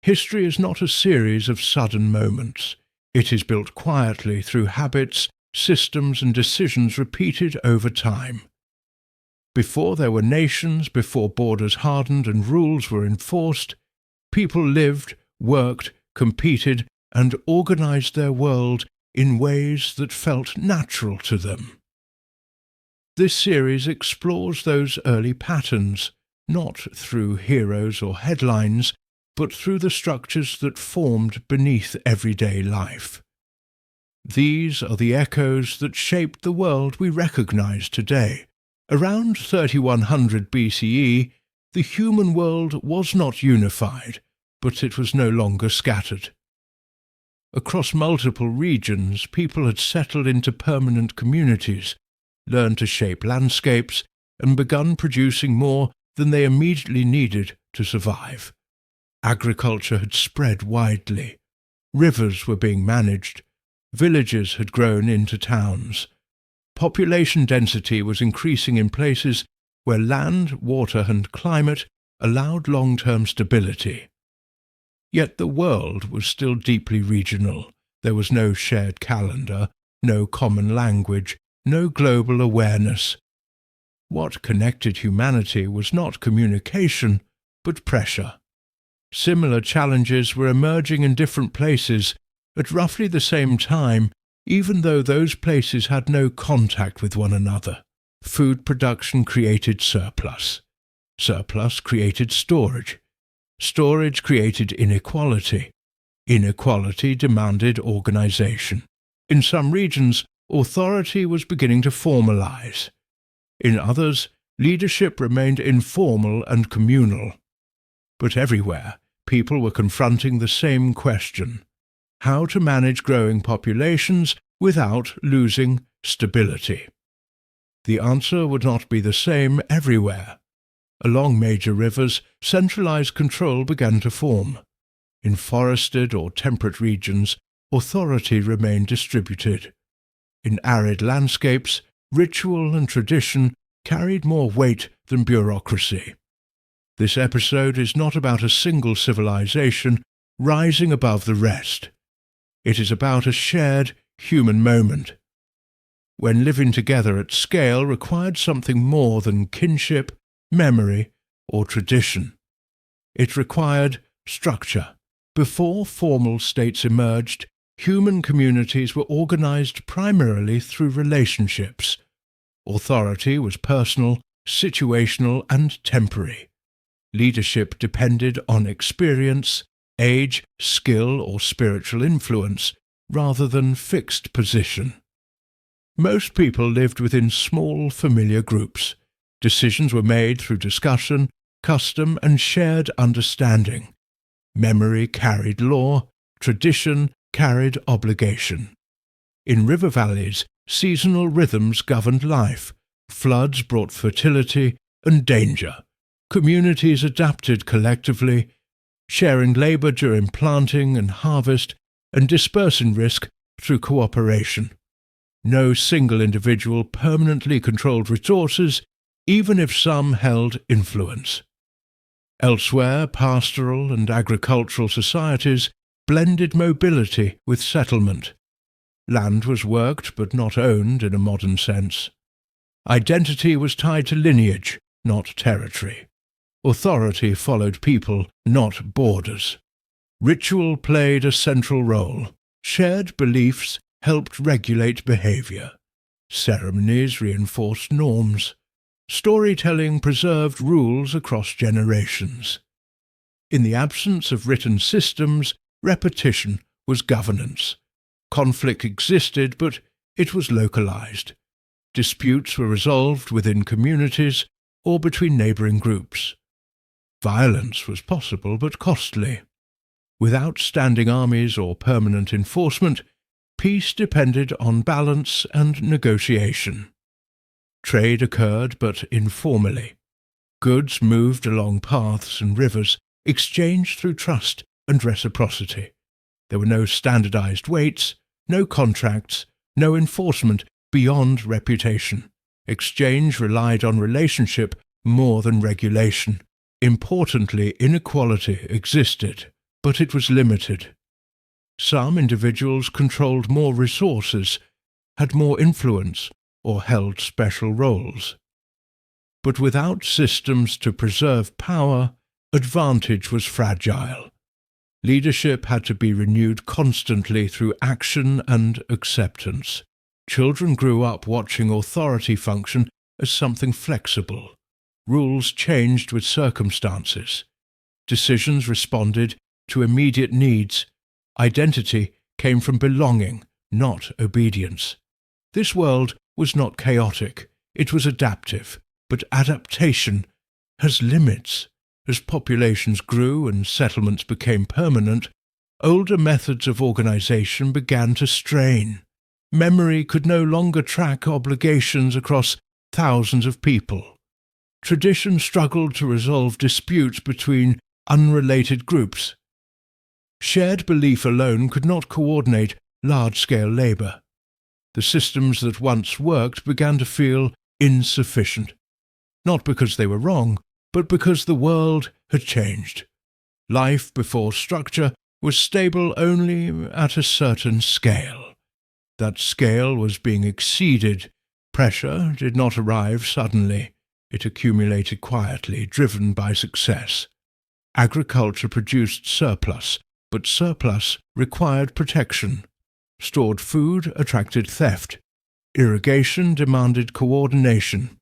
History is not a series of sudden moments. It is built quietly through habits, systems, and decisions repeated over time. Before there were nations, before borders hardened and rules were enforced, people lived, worked, competed, and organized their world in ways that felt natural to them. This series explores those early patterns, not through heroes or headlines, but through the structures that formed beneath everyday life. These are the echoes that shaped the world we recognize today. Around 3100 BCE, the human world was not unified, but it was no longer scattered. Across multiple regions, people had settled into permanent communities, learned to shape landscapes, and begun producing more than they immediately needed to survive. Agriculture had spread widely. Rivers were being managed. Villages had grown into towns. Population density was increasing in places where land, water, and climate allowed long-term stability. Yet the world was still deeply regional. There was no shared calendar, no common language, no global awareness. What connected humanity was not communication, but pressure. Similar challenges were emerging in different places at roughly the same time, even though those places had no contact with one another. Food production created surplus. Surplus created storage. Storage created inequality. Inequality demanded organization. In some regions, authority was beginning to formalize. In others, leadership remained informal and communal. But everywhere, people were confronting the same question: how to manage growing populations without losing stability. The answer would not be the same everywhere. Along major rivers, centralized control began to form. In forested or temperate regions, authority remained distributed. In arid landscapes, ritual and tradition carried more weight than bureaucracy. This episode is not about a single civilization rising above the rest. It is about a shared human moment, when living together at scale required something more than kinship, memory, or tradition. It required structure. Before formal states emerged, human communities were organized primarily through relationships. Authority was personal, situational, and temporary. Leadership depended on experience, age, skill, or spiritual influence, rather than fixed position. Most people lived within small, familiar groups. Decisions were made through discussion, custom, and shared understanding. Memory carried law, tradition carried obligation. In river valleys, seasonal rhythms governed life. Floods brought fertility and danger. Communities adapted collectively, sharing labor during planting and harvest, and dispersing risk through cooperation. No single individual permanently controlled resources, even if some held influence. Elsewhere, pastoral and agricultural societies blended mobility with settlement. Land was worked but not owned in a modern sense. Identity was tied to lineage, not territory. Authority followed people, not borders. Ritual played a central role. Shared beliefs helped regulate behavior. Ceremonies reinforced norms. Storytelling preserved rules across generations. In the absence of written systems, repetition was governance. Conflict existed, but it was localized. Disputes were resolved within communities or between neighboring groups. Violence was possible but costly. Without standing armies or permanent enforcement, peace depended on balance and negotiation. Trade occurred but informally. Goods moved along paths and rivers, exchanged through trust and reciprocity. There were no standardized weights, no contracts, no enforcement beyond reputation. Exchange relied on relationship more than regulation. Importantly, inequality existed. but it was limited. Some individuals controlled more resources, had more influence, or held special roles. But without systems to preserve power, advantage was fragile. Leadership had to be renewed constantly through action and acceptance. Children grew up watching authority function as something flexible. Rules changed with circumstances. Decisions responded to immediate needs. Identity came from belonging, not obedience. This world was not chaotic, it was adaptive, but adaptation has limits. As populations grew and settlements became permanent, older methods of organization began to strain. Memory could no longer track obligations across thousands of people. Tradition struggled to resolve disputes between unrelated groups. Shared belief alone could not coordinate large-scale labor. The systems that once worked began to feel insufficient, not because they were wrong, but because the world had changed. Life before structure was stable only at a certain scale. That scale was being exceeded. Pressure did not arrive suddenly. It accumulated quietly, driven by success. Agriculture produced surplus, but surplus required protection. Stored food attracted theft. Irrigation demanded coordination.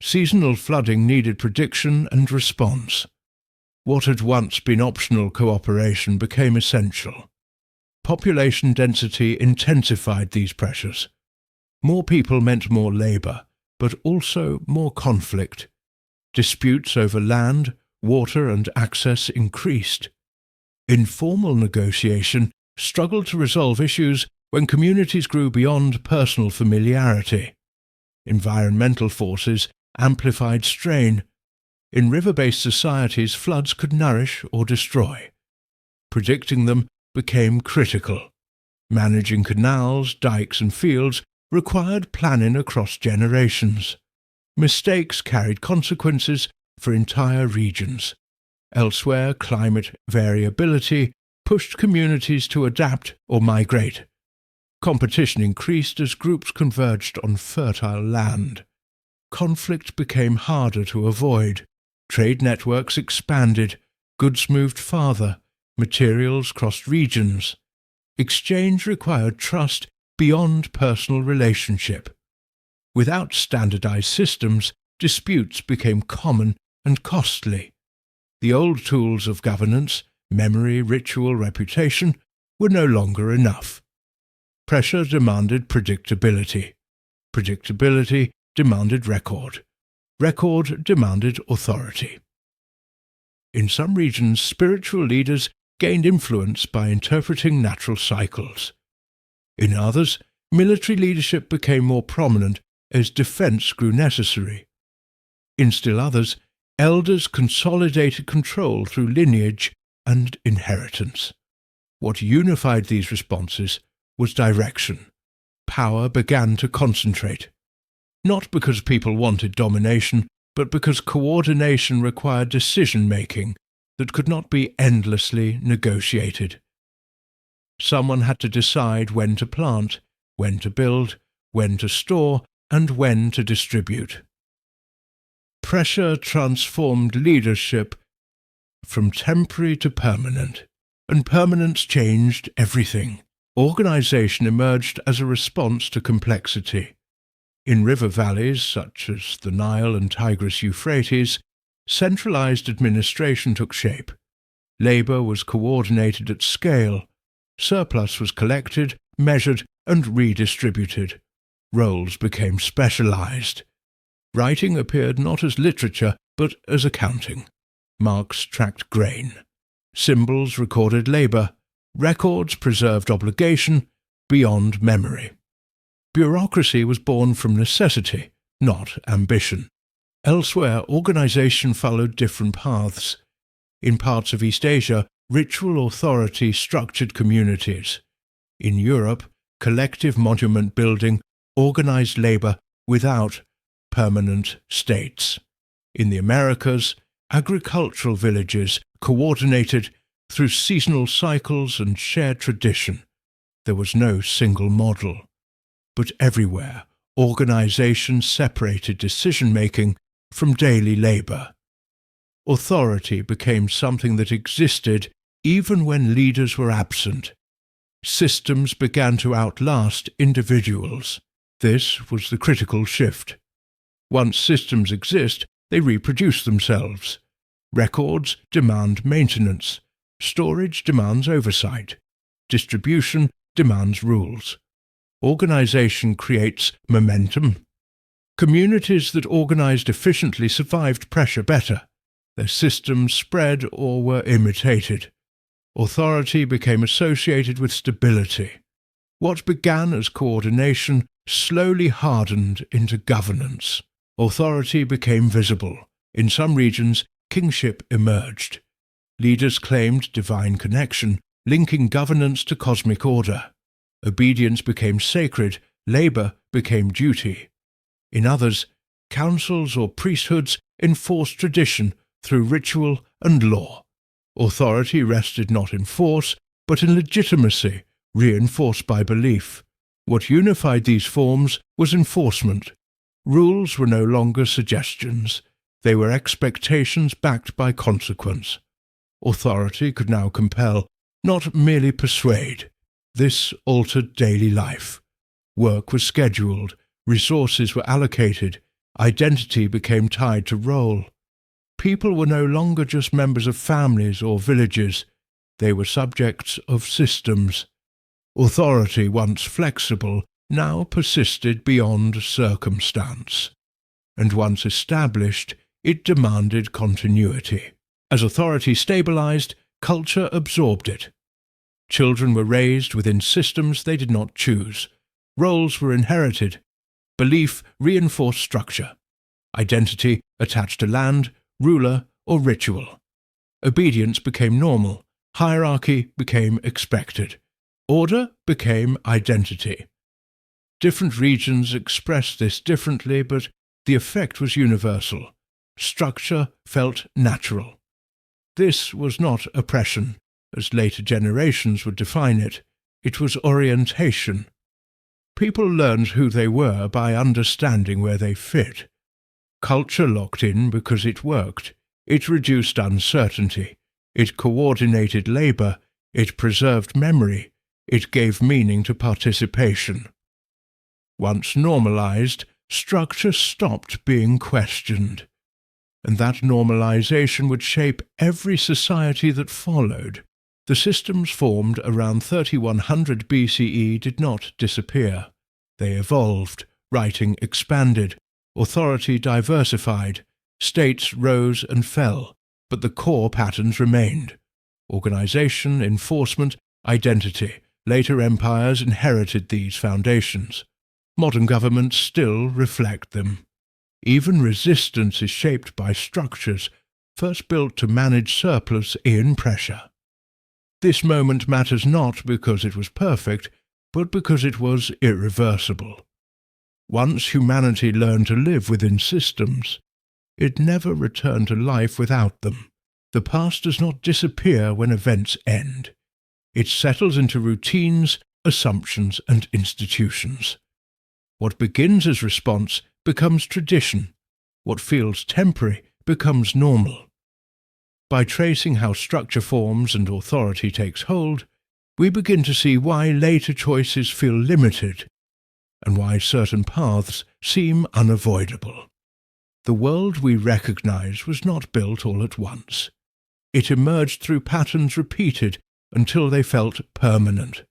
Seasonal flooding needed prediction and response. What had once been optional cooperation became essential. Population density intensified these pressures. More people meant more labor, but also more conflict. Disputes over land, water, and access increased. Informal negotiation struggled to resolve issues when communities grew beyond personal familiarity. Environmental forces amplified strain. In river-based societies, floods could nourish or destroy. Predicting them became critical. Managing canals, dikes, and fields required planning across generations. Mistakes carried consequences for entire regions. Elsewhere, climate variability pushed communities to adapt or migrate. Competition increased as groups converged on fertile land. Conflict became harder to avoid. Trade networks expanded. Goods moved farther. Materials crossed regions. Exchange required trust beyond personal relationship. Without standardized systems, disputes became common and costly. The old tools of governance, memory, ritual, reputation, were no longer enough. Pressure demanded predictability. Predictability demanded record. Record demanded authority. In some regions, spiritual leaders gained influence by interpreting natural cycles. In others, military leadership became more prominent as defense grew necessary. In still others, elders consolidated control through lineage and inheritance. What unified these responses was direction. Power began to concentrate. Not because people wanted domination, but because coordination required decision-making that could not be endlessly negotiated. Someone had to decide when to plant, when to build, when to store, and when to distribute. Pressure transformed leadership from temporary to permanent, and permanence changed everything. Organization emerged as a response to complexity. In river valleys, such as the Nile and Tigris-Euphrates, centralized administration took shape. Labor was coordinated at scale. Surplus was collected, measured, and redistributed. Roles became specialized. Writing appeared not as literature, but as accounting. Marks tracked grain. Symbols recorded labor. Records preserved obligation beyond memory. Bureaucracy was born from necessity, not ambition. Elsewhere, organization followed different paths. In parts of East Asia, ritual authority structured communities. In Europe, collective monument building organized labor without permanent states. In the Americas, agricultural villages coordinated through seasonal cycles and shared tradition. There was no single model. But everywhere, organization separated decision-making from daily labor. Authority became something that existed even when leaders were absent. Systems began to outlast individuals. This was the critical shift. Once systems exist, they reproduce themselves. Records demand maintenance. Storage demands oversight. Distribution demands rules. Organization creates momentum. Communities that organized efficiently survived pressure better. Their systems spread or were imitated. Authority became associated with stability. What began as coordination slowly hardened into governance. Authority became visible. In some regions, kingship emerged. Leaders claimed divine connection, linking governance to cosmic order. Obedience became sacred, labor became duty. In others, councils or priesthoods enforced tradition through ritual and law. Authority rested not in force, but in legitimacy, reinforced by belief. What unified these forms was enforcement. Rules were no longer suggestions. They were expectations backed by consequence. Authority could now compel, not merely persuade. This altered daily life. Work was scheduled, resources were allocated, identity became tied to role. People were no longer just members of families or villages. They were subjects of systems. Authority, once flexible, now persisted beyond circumstance. And once established, it demanded continuity. As authority stabilized, culture absorbed it. Children were raised within systems they did not choose. Roles were inherited. Belief reinforced structure. Identity attached to land, ruler, or ritual. Obedience became normal. Hierarchy became expected. Order became identity. Different regions expressed this differently, but the effect was universal. Structure felt natural. This was not oppression, as later generations would define it. It was orientation. People learned who they were by understanding where they fit. Culture locked in because it worked. It reduced uncertainty. It coordinated labor. It preserved memory. It gave meaning to participation. Once normalized, structure stopped being questioned. And that normalization would shape every society that followed. The systems formed around 3100 BCE did not disappear. They evolved, writing expanded, authority diversified, states rose and fell, but the core patterns remained. Organization, enforcement, identity. Later empires inherited these foundations. Modern governments still reflect them. Even resistance is shaped by structures first built to manage surplus in pressure. This moment matters not because it was perfect, but because it was irreversible. Once humanity learned to live within systems, it never returned to life without them. The past does not disappear when events end. It settles into routines, assumptions, and institutions. What begins as response becomes tradition. What feels temporary becomes normal. By tracing how structure forms and authority takes hold, we begin to see why later choices feel limited and why certain paths seem unavoidable. The world we recognize was not built all at once. It emerged through patterns repeated until they felt permanent.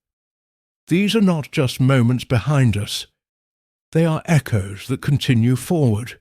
These are not just moments behind us. They are echoes that continue forward.